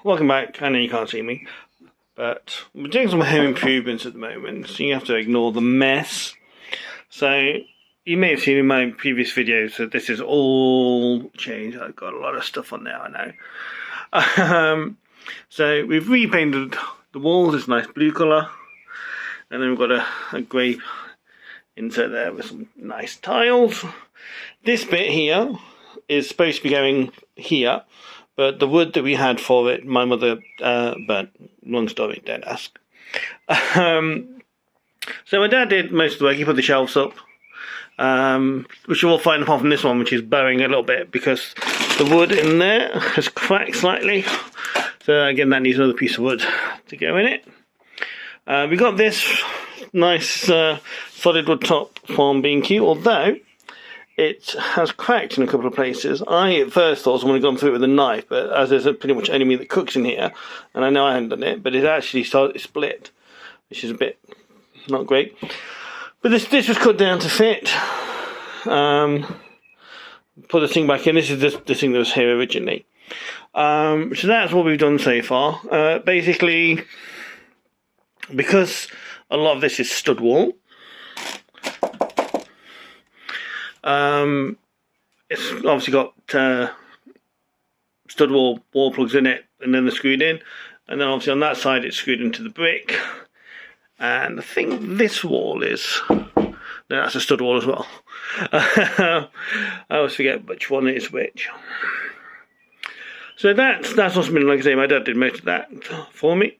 welcome back. I know you can't see me, but we're doing some home improvements at the moment, so you have to ignore the mess. So you may have seen in my previous videos that this is all changed. I've got a lot of stuff on there, I know. So we've repainted the walls, this nice blue colour, and then we've got a grey insert there with some nice tiles. This bit here is supposed to be going here, but the wood that we had for it, my mother burnt. Long story, don't ask. So my dad did most of the work. He put the shelves up, which you will find apart from this one, which is bowing a little bit because the wood in there has cracked slightly. So again, that needs another piece of wood to go in it. We got this nice solid wood top from B&Q, although it has cracked in a couple of places. I at first thought someone had gone through it with a knife, but as there's pretty much only me that cooks in here, and I know I haven't done it, but it actually started to split, which is a bit not great. But this was cut down to fit. Put the thing back in. This is the thing that was here originally. So that's what we've done so far. Basically, because a lot of this is stud wall, it's obviously got stud wall plugs in it, and then they're screwed in, and then obviously on that side it's screwed into the brick. And I think this wall is, no, that's a stud wall as well. I always forget which one is which. So that's what's been, like I say, my dad did most of that for me.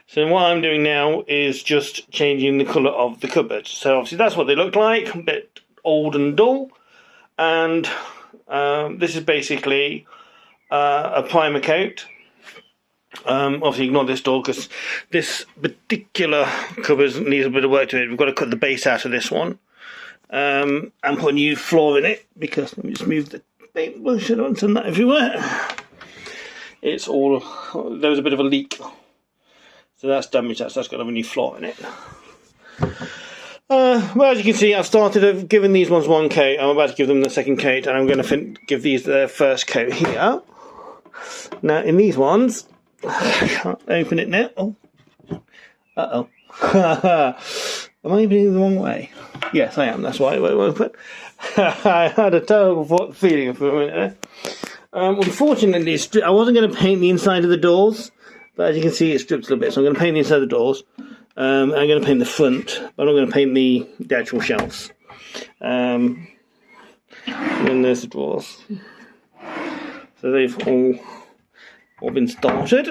So what I'm doing now is just changing the colour of the cupboards. So obviously that's what they look like, a bit old and dull. And this is basically a primer coat. Obviously ignore this door because this particular cupboard needs a bit of work to it. We've got to cut the base out of this one and put a new floor in it, because let me just move the paintbrush. I don't want to send that everywhere. It's all, there was a bit of a leak, so that's damaged. That's got to have a new floor in it. Well, as you can see, I've started giving these ones one coat. I'm about to give them the second coat, and I'm going to give these their first coat here. Now in these ones, I can't open it now. Oh, uh-oh. Am I opening it the wrong way? Yes, I am. That's why it won't open. I had a terrible feeling for a minute there. Unfortunately, I wasn't going to paint the inside of the doors, but as you can see, it stripped a little bit. So I'm going to paint the inside of the doors. I'm going to paint the front, but I'm not going to paint the actual shelves. And then there's the drawers. So they've all been started.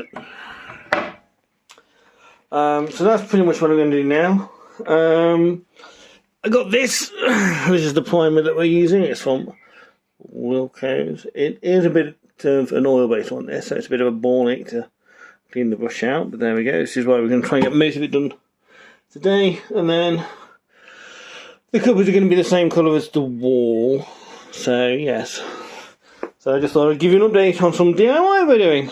So that's pretty much what I'm going to do now. I got this. This is the primer that we're using. It's from Wilco's. It is a bit of an oil-based one there, so it's a bit of a ball ache to clean the brush out. But there we go. This is why we're going to try and get most of it done today. And then the cupboards are going to be the same colour as the wall. So yes. So I just thought I'd give you an update on some DIY we're doing.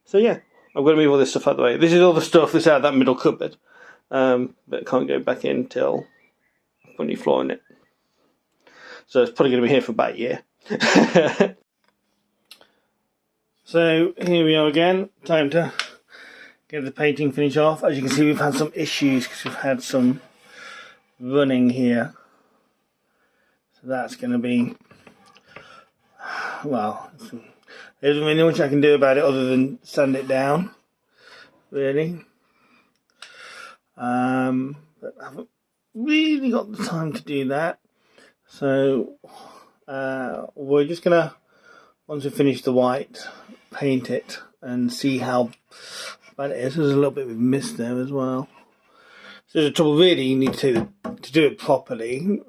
So yeah, I've got to move all this stuff out of the way. This is all the stuff that's out of that middle cupboard, but can't go back in till I put a new floor in it. So it's probably going to be here for about a year. So here we are again. Time to get the painting finish off. As you can see, we've had some issues because we've had some running here. So that's going to be, well, there isn't really much I can do about it other than sand it down, really. But I haven't really got the time to do that. So we're just going to, once we finish the white, paint it and see how bad it is. There's a little bit of mist there as well. So the trouble really, you need to do it properly.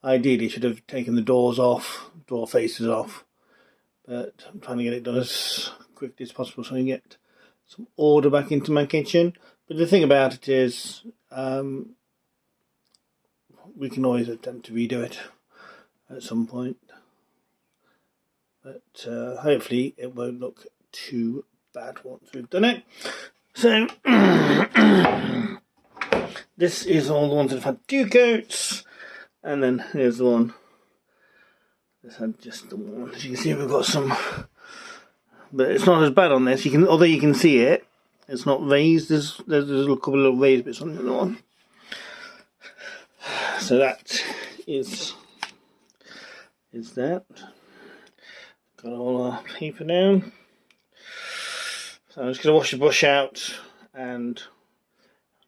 Ideally, you should have taken the doors off, door faces off. But I'm trying to get it done as quickly as possible so I can get some order back into my kitchen. But the thing about it is, we can always attempt to redo it at some point. But hopefully it won't look too bad once we've done it. So, this is all the ones that have had 2 coats. And then here's the one. This had just the one. As you can see, we've got some but it's not as bad on this. You can, although you can see it, it's not raised. There's a couple of little raised bits on the other one. So that is that. Got all our paper down. So I'm just going to wash the brush out and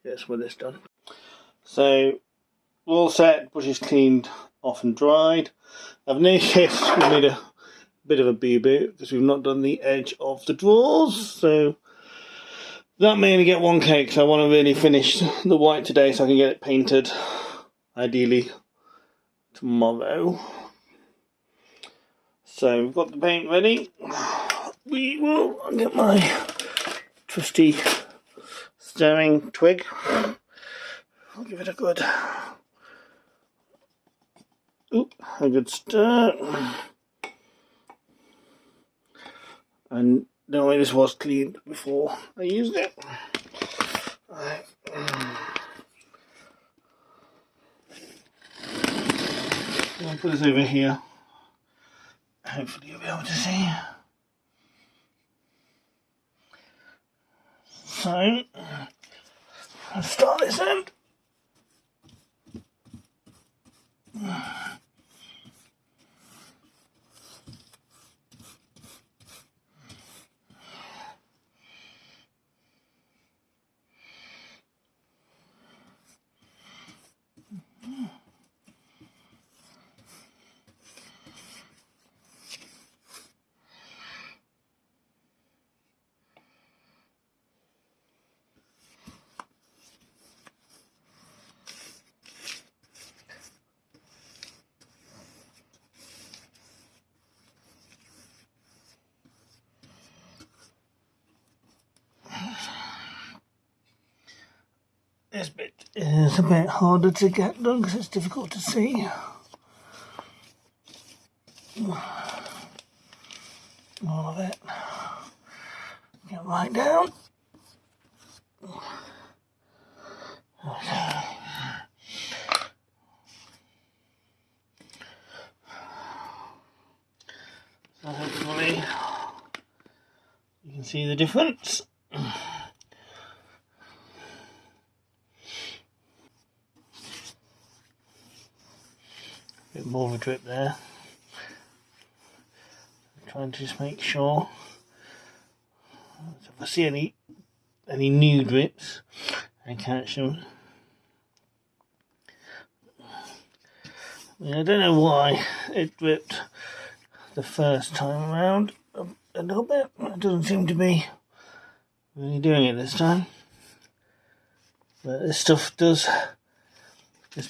get some of this done. So we're all set. Brush is cleaned off and dried. I've noticed we made a bit of a boo-boo because we've not done the edge of the drawers. So that may only get one cake. So I want to really finish the white today so I can get it painted. Ideally tomorrow. So we've got the paint ready. We will get my trusty stirring twig. I'll give it a good stir. And don't worry, this was cleaned before I used it. Right. I'll put this over here. Hopefully you'll be able to see. So, I'll start this end. This bit is a bit harder to get done because it's difficult to see. All of it. Get right down. Okay. So hopefully you can see the difference. Bit more of a drip there. I'm trying to just make sure. So if I see any new drips, I catch them. I don't know why it dripped the first time around a little bit. It doesn't seem to be really doing it this time. But this stuff it's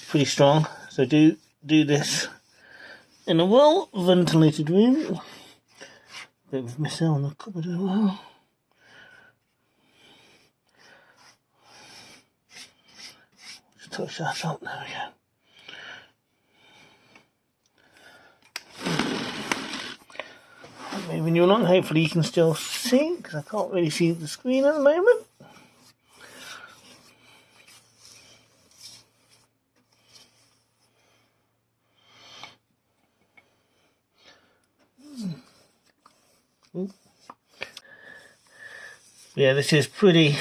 pretty strong. So do this in a well ventilated room. Bit of mist on the cupboard as well. Just touch that up, there we go. Moving you along, hopefully you can still see, because I can't really see the screen at the moment. Yeah, this is pretty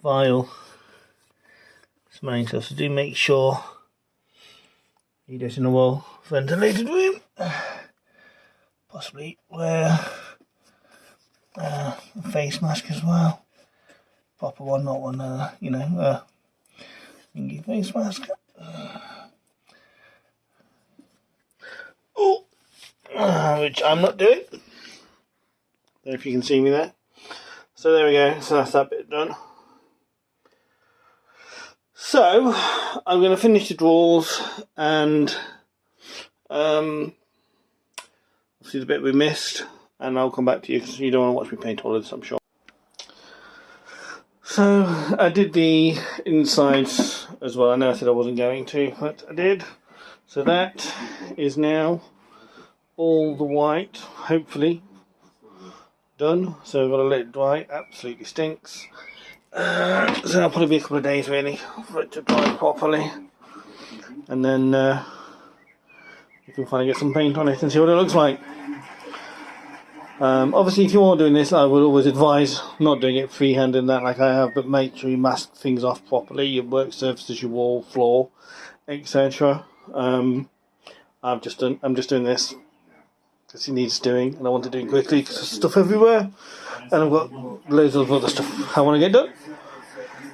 vile smelling stuff, so do make sure you do it in a well ventilated room. Possibly wear a face mask as well. Proper one, not one, thingy face mask. Which I'm not doing. I don't know if you can see me there. So there we go, so that's that bit done. So, I'm going to finish the drawers and see the bit we missed, and I'll come back to you because you don't want to watch me paint all of this, I'm sure. So, I did the insides as well. I know I said I wasn't going to, but I did. So that is now all the white, hopefully, done. So I've got to let it dry. Absolutely stinks. So that'll probably be a couple of days really for it to dry properly, and then you can finally get some paint on it and see what it looks like. Obviously, if you are doing this, I would always advise not doing it freehand in that like I have, but make sure you mask things off properly, your work surfaces, your wall, floor, etc. I'm just doing this because it needs doing, and I want to do it quickly because there's stuff everywhere, and I've got loads of other stuff I want to get done.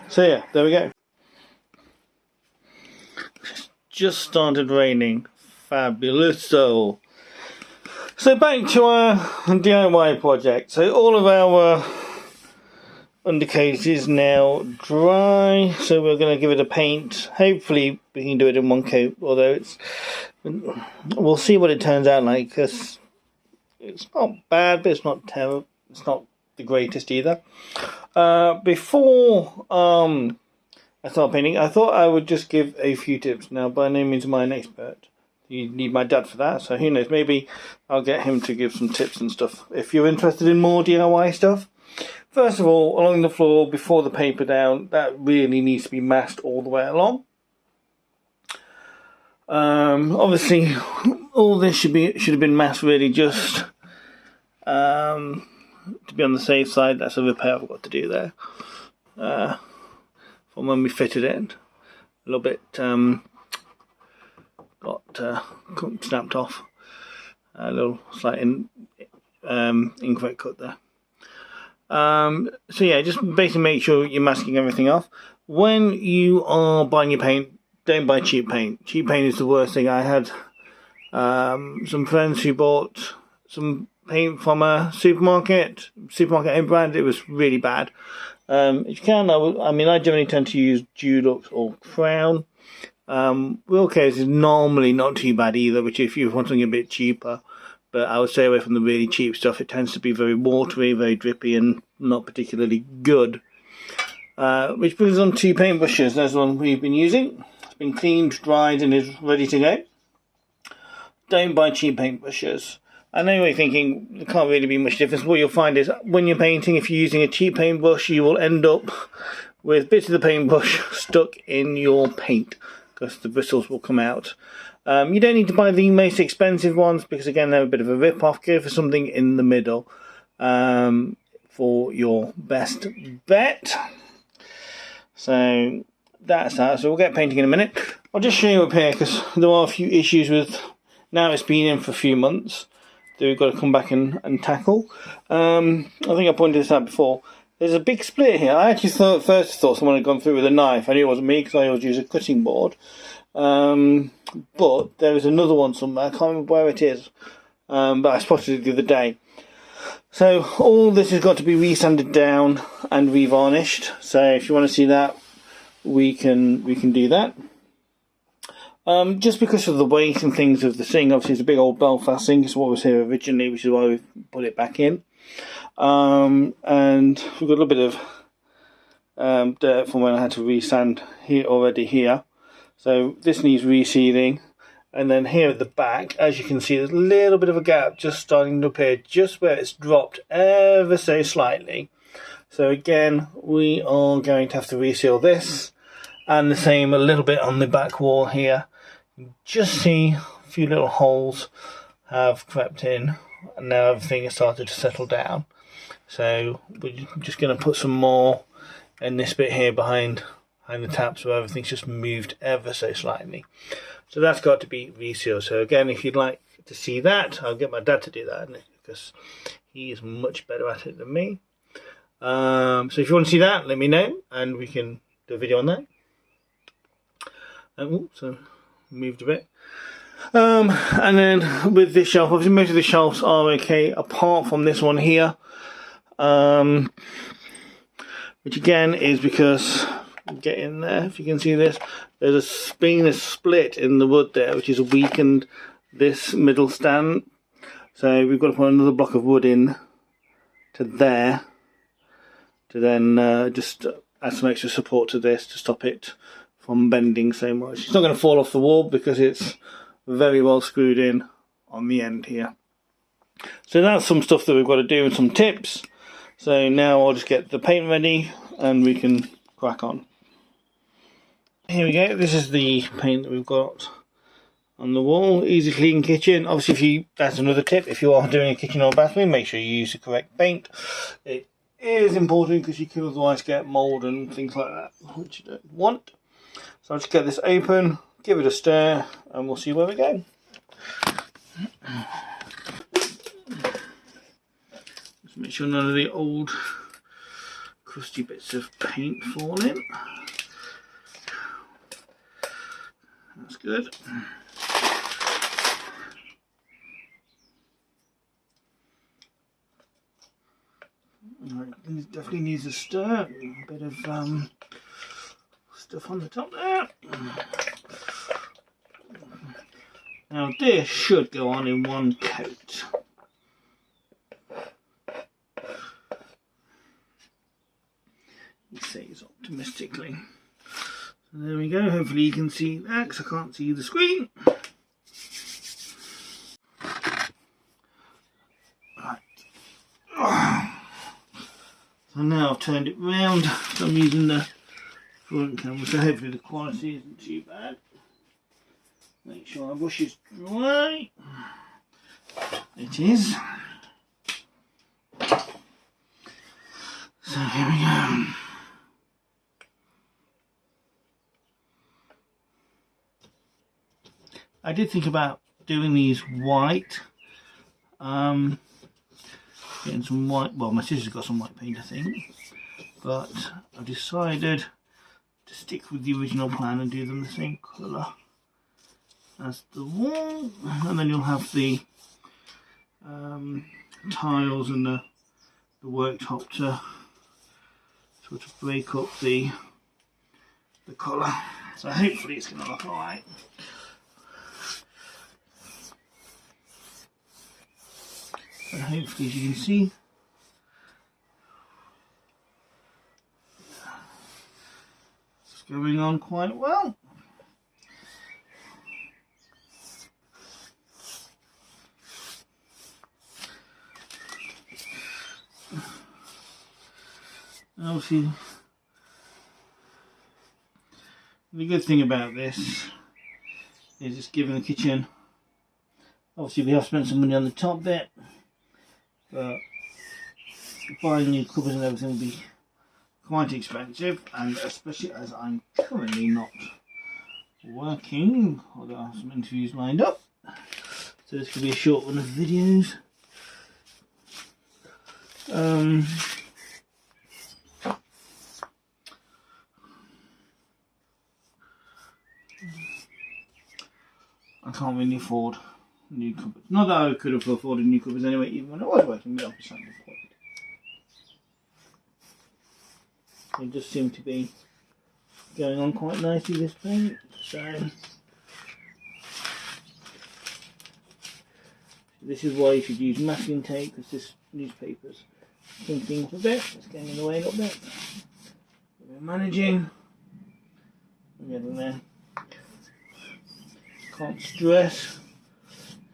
So yeah, there we go. Just started raining. Fabulous. So back to our DIY project. So all of our undercoat is now dry, so we're going to give it a paint. Hopefully we can do it in one coat, although we'll see what it turns out like, because it's not bad, but it's not terrible. It's not the greatest either. Before I start painting, I thought I would just give a few tips. Now, by no means am I an expert. You need my dad for that, so who knows, maybe I'll get him to give some tips and stuff if you're interested in more DIY stuff. First of all, along the floor, before the paper down, that really needs to be masked all the way along. Obviously, all this should have been masked really just to be on the safe side. That's a repair I've got to do there. From when we fitted it, a little bit got snapped off, a little slight incorrect cut there. So yeah, just basically make sure you're masking everything off. When you are buying your paint, don't buy cheap paint. Cheap paint is the worst thing. I had some friends who bought some paint from a supermarket own brand. It was really bad. If you can, I generally tend to use Dulux or Crown. Wilco's is normally not too bad either, which if you want something a bit cheaper, but I would stay away from the really cheap stuff. It tends to be very watery, very drippy, and not particularly good. Which brings us on to paintbrushes. There's one we've been using. It's been cleaned, dried, and is ready to go. Don't buy cheap paintbrushes. I know you're thinking there can't really be much difference. What you'll find is when you're painting, if you're using a cheap paintbrush, you will end up with bits of the paintbrush stuck in your paint because the bristles will come out. You don't need to buy the most expensive ones because again they're a bit of a rip-off. Go for something in the middle for your best bet. So that's that. So we'll get painting in a minute. I'll just show you up here because there are a few issues with, now it's been in for a few months, that we've got to come back and tackle. I think I pointed this out before. There's a big split here. I actually first thought someone had gone through with a knife. I knew it wasn't me because I always use a cutting board. But there is another one somewhere. I can't remember where it is. But I spotted it the other day. So all this has got to be resanded down and revarnished. So if you want to see that, we can do that. Just because of the weight and things of the sink, obviously it's a big old Belfast sink. It's what was here originally, which is why we've put it back in. And we've got a little bit of dirt from when I had to resand here already here. So this needs resealing. And then here at the back, as you can see, there's a little bit of a gap just starting to appear just where it's dropped ever so slightly. So again, we are going to have to reseal this. And the same a little bit on the back wall here. You just see a few little holes have crept in. And now everything has started to settle down. So we're just going to put some more in this bit here behind the taps where everything's just moved ever so slightly. So that's got to be resealed. So again, if you'd like to see that, I'll get my dad to do that because he is much better at it than me. So if you want to see that, let me know and we can do a video on that. So moved a bit. And then with this shelf, obviously most of the shelves are okay apart from this one here. Which again is because, get in there if you can see this, there's been a split in the wood there which has weakened this middle stand. So we've got to put another block of wood in to there to then just add some extra support to this to stop it from bending so much. It's not going to fall off the wall because it's very well screwed in on the end here. So that's some stuff that we've got to do and some tips. So now I'll just get the paint ready and we can crack on. Here we go, this is the paint that we've got on the wall. Easy clean kitchen. Obviously, that's another tip. If you are doing a kitchen or bathroom, make sure you use the correct paint. It is important because you can otherwise get mould and things like that, which you don't want. So I'll just get this open, give it a stir, and we'll see where we go. Just make sure none of the old crusty bits of paint fall in. That's good. Right, it definitely needs a stir. A bit of stuff on the top there. Now this should go on in one coat. He says optimistically. So there we go. Hopefully you can see that because I can't see the screen. So now I've turned it round, so I'm using the front camera, so hopefully the quality isn't too bad. Make sure our brush is dry. It is. So here we go. I did think about doing these white. Getting some white, well, my sister's got some white paint, I think, but I've decided to stick with the original plan and do them the same colour as the wall, and then you'll have the tiles and the worktop to sort of break up the colour. So hopefully it's going to look alright. And hopefully, as you can see, it's going on quite well. And obviously, the good thing about this is it's giving the kitchen, obviously we have spent some money on the top bit, but buying new cupboards and everything will be quite expensive, and especially as I'm currently not working, although I have some interviews lined up, so this could be a short one of videos. I can't really afford new cupboards. Not that I could have afforded new cupboards anyway, even when I was working with office standard quality. They just seem to be going on quite nicely, this paint. So this is why you should use masking tape, because this newspaper's thinking up a bit. It's getting in the way a little bit. We're managing. I'm getting there. Can't stress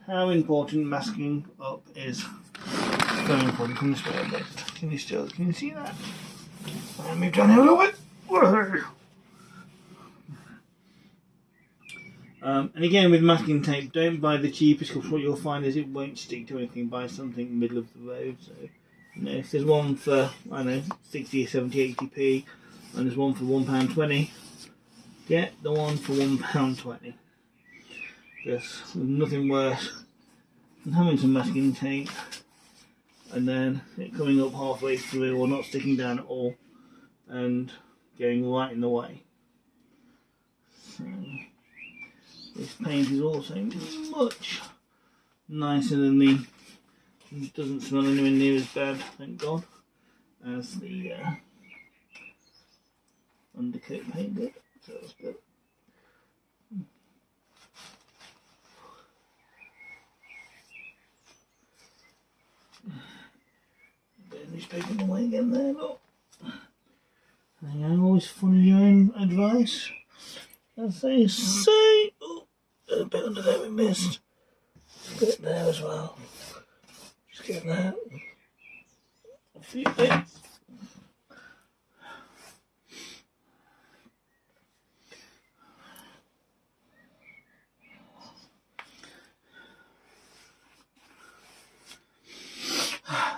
how important masking up is. Very important. Come this way a bit. Can you see that? I'll move down here a little bit. Whoa. And again, with masking tape, don't buy the cheapest, because what you'll find is it won't stick to anything. Buy something middle of the road. So, you know, if there's one for, I don't know, 60, 70, 80p, and there's one for £1.20, get the one for £1.20. There's nothing worse than having some masking tape and then it coming up halfway through or not sticking down at all and going right in the way. So this paint is also much nicer than the, it doesn't smell anywhere near as bad, thank God, as the undercoat paint did, so that's good. Bit of newspaper in the way again there, look. There you go, always follow your own advice, as they say. Oh, there's a bit under there we missed. A bit there as well. Just get that. A few bits.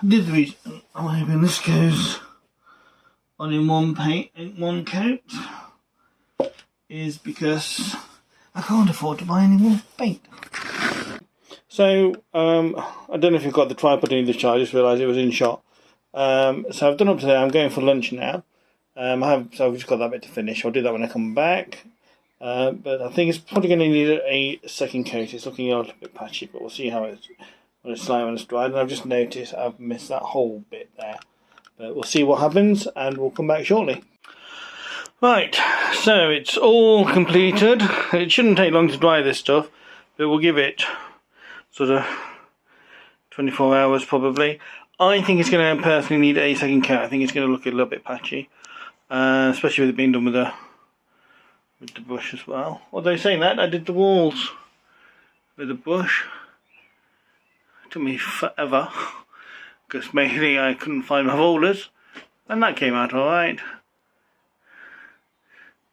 did the reason I'm hoping this goes on in one paint, in one coat, is because I can't afford to buy any more paint. So I don't know if you've got the tripod in the shot. I just realised it was in shot. So I've done up to there. I'm going for lunch now. So I've just got that bit to finish. I'll do that when I come back. But I think it's probably going to need a second coat. It's looking a little bit patchy, but we'll see how it's when it's dry when it's dried. And I've just noticed I've missed that whole bit there. But we'll see what happens, and we'll come back shortly. Right, so it's all completed. It shouldn't take long to dry this stuff, but we'll give it sort of 24 hours probably. I think it's going to personally need a second coat. I think it's going to look a little bit patchy, especially with it being done with the brush as well. Although saying that, I did the walls with the brush. It took me forever because mainly I couldn't find my rollers, and that came out alright.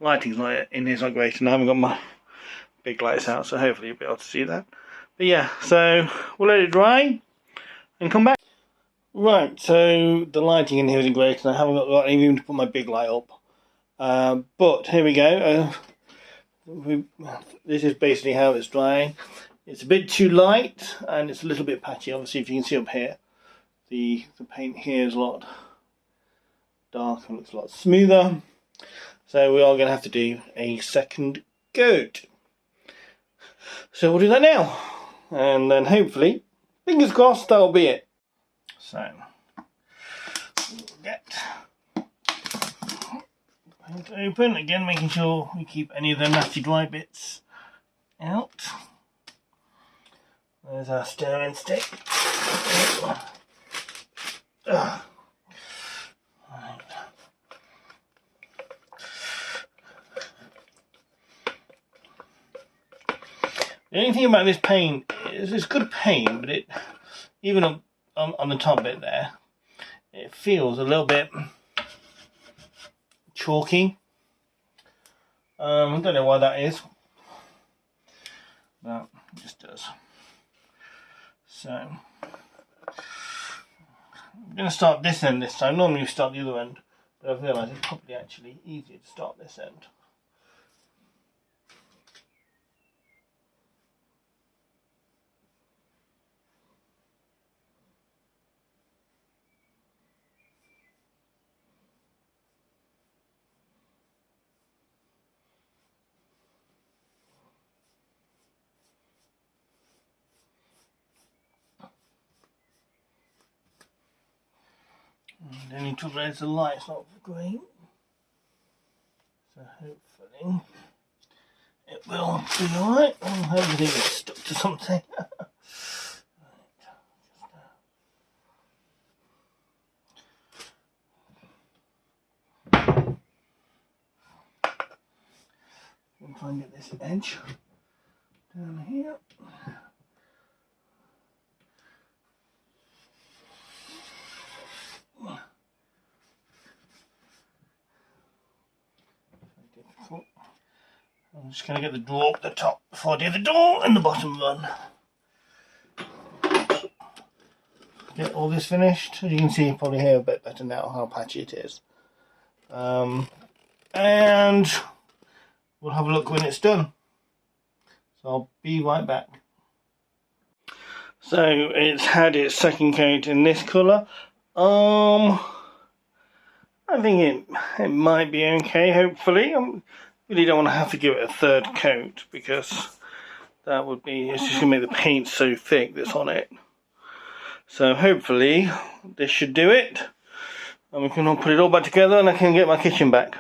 Lighting's not in here's not great, and I haven't got my big lights out, so hopefully you'll be able to see that. But yeah, so we'll let it dry and come back. Right, so the lighting in here isn't great, and I haven't got even to put my big light up. But here we go. This is basically how it's drying. It's a bit too light, and it's a little bit patchy. Obviously, if you can see up here, the paint here is a lot darker, looks a lot smoother. So we are going to have to do a second coat. So we'll do that now, and then hopefully, fingers crossed, that'll be it. So we'll get the paint open again, making sure we keep any of the nasty dry bits out. There's our stirring stick. Right. The only thing about this paint is it's good paint, but it, even on the top bit there, it feels a little bit chalky. I don't know why that is, but it just does. So I'm going to start this end this time. Normally we start the other end, but I've realised it's probably actually easier to start this end. And only to raise the light's not great, so hopefully it will be alright. Hopefully it's stuck to something. I'm trying to get this edge down here. I'm just going to get the door up the top before I do the door and the bottom run. Get all this finished. As you can see, probably here a bit better now how patchy it is. And we'll have a look when it's done. So I'll be right back. So it's had its second coat in this colour. I think it might be okay, hopefully. Really don't want to have to give it a third coat because that would be, it's just going to make the paint so thick that's on it. So hopefully this should do it, and we can all put it all back together and I can get my kitchen back.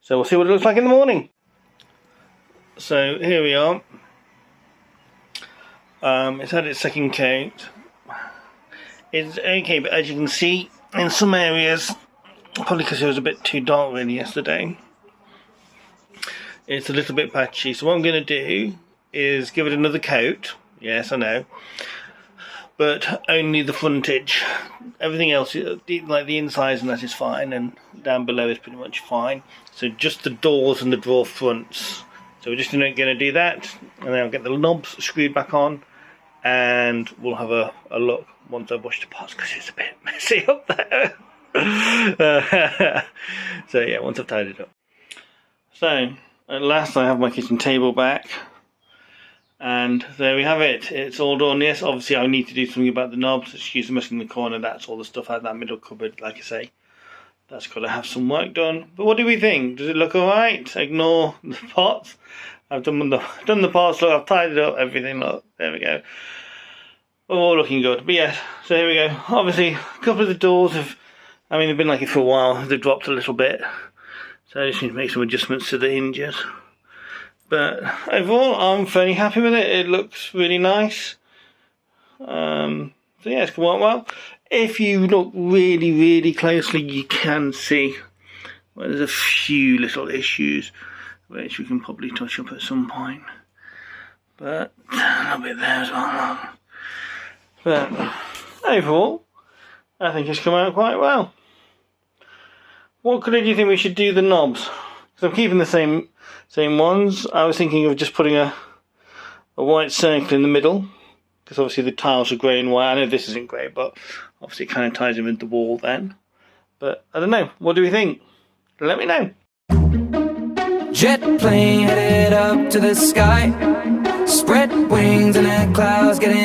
So we'll see what it looks like in the morning. So here we are. It's had its second coat. It's okay, but as you can see in some areas, probably because it was a bit too dark really yesterday, it's a little bit patchy. So what I'm going to do is give it another coat. Yes, I know, but only the frontage. Everything else, like the insides and that, is fine, and down below is pretty much fine. So just the doors and the drawer fronts. So we're just going to do that, and then I'll get the knobs screwed back on, and we'll have a look once I've washed the pots, because it's a bit messy up there. So yeah, once I've tidied it up. So at last I have my kitchen table back, and there we have it. It's all done. Yes, obviously I need to do something about the knobs. Excuse the mess in the corner. That's all the stuff out that middle cupboard. Like I say, that's got to have some work done. But what do we think? Does it look alright? Ignore the pots. I've done the pots. Look, I've tidied up everything. Look, there we go. All looking good. But yeah, so here we go. Obviously, a couple of the doors have, I mean, they've been like it for a while. They've dropped a little bit, so I just need to make some adjustments to the hinges. But overall, I'm fairly happy with it. It looks really nice. So yeah, it's come out well. If you look really, really closely, you can see there's a few little issues which we can probably touch up at some point. But a little bit there as well. But overall, I think it's come out quite well. What colour do you think we should do the knobs? Because I'm keeping the same ones. I was thinking of just putting a white circle in the middle, because obviously the tiles are grey and white. I know this isn't grey, but obviously it kind of ties in with the wall then. But I don't know. What do we think? Let me know. Jet plane headed up to the sky, spread wings and the clouds getting